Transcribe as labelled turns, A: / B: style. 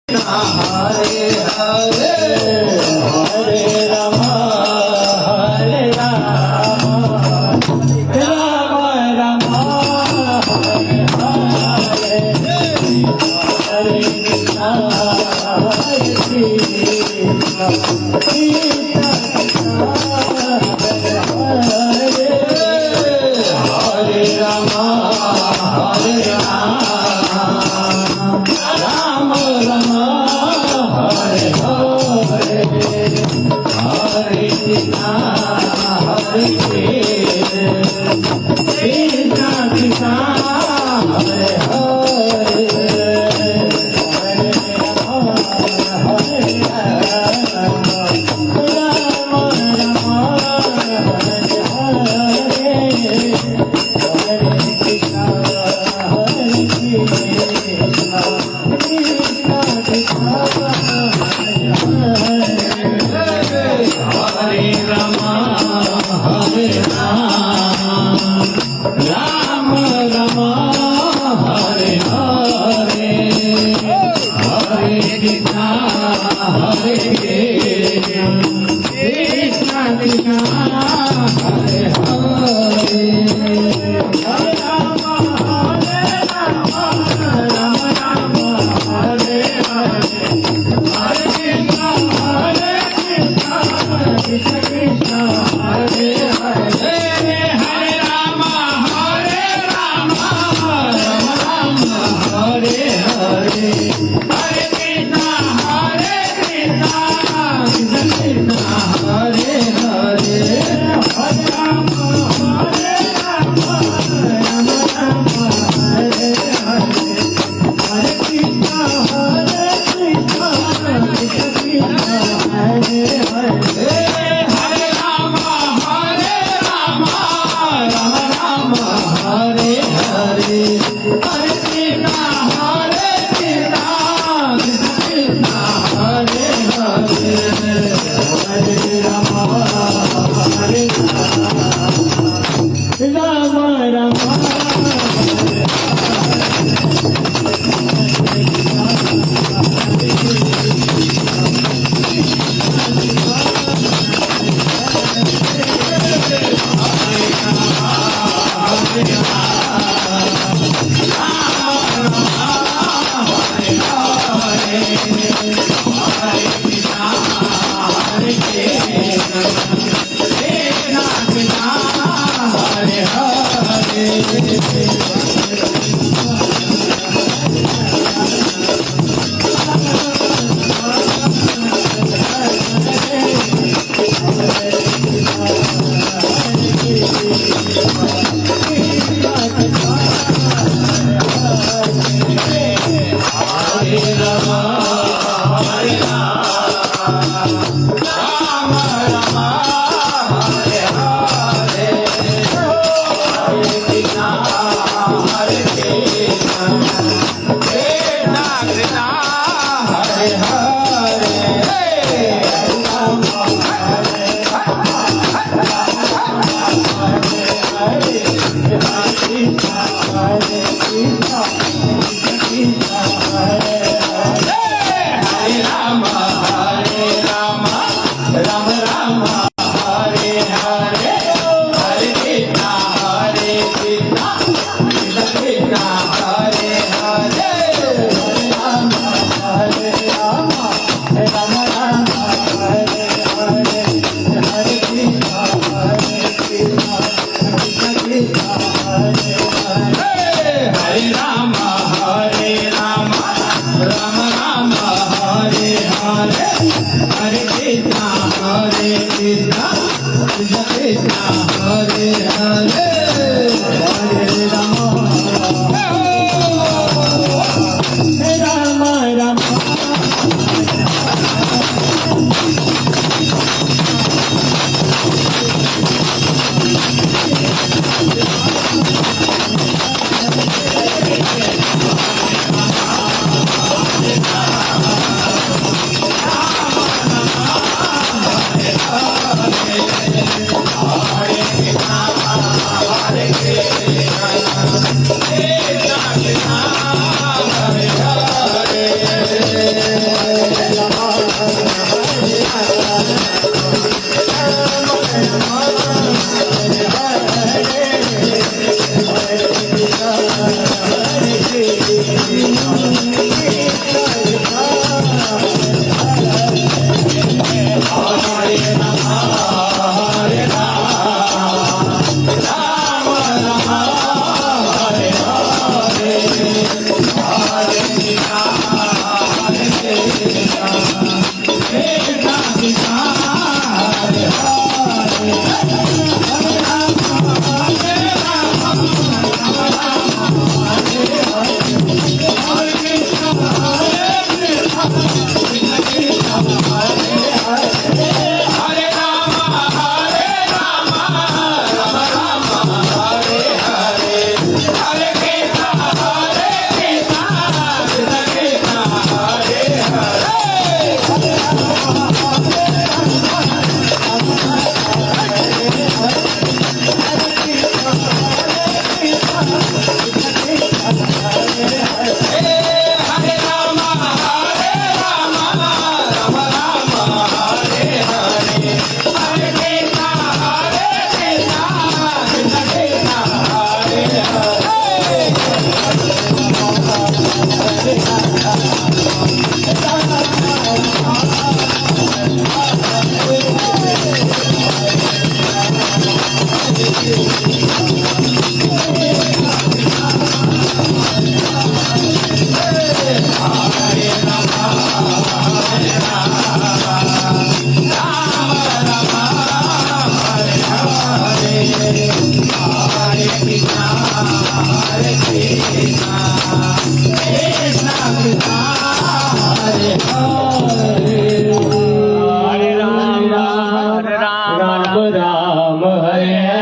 A: Hare Hare Hare Ram Ram Ram Hare Hare Hare Krishna Hare Krishna Krishna Krishna Hare Hare Ram Hare Ram Ram Ram Hare Hare Hare Krishna Hare Krishna Krishna Hare Hare Hare Ram Hare Ram Ram Ram Hare Hare Hare Krishna Hare Krishna Krishna Krishna Hare Ram Hare Ram Ram Hare Hare Hare Krishna Hare Krishna Krishna Hare Hare Hare Ram Ram Ram Hare Hare Hare Krishna Krishna Krishna Hare Hare Hare Ram Ram Ram Hare Hare Hare Krishna Krishna Krishna Hare Hare Hare Ram Ram Ram Hare Hare Hare Krishna Krishna Krishna Hare Hare Hare Ram Ram Ram Hare Hare Hare Krishna Krishna Krishna Hare Hare Hare Ram Hare Ram Ram Hare Ram Hare Ram Ram Ram Hare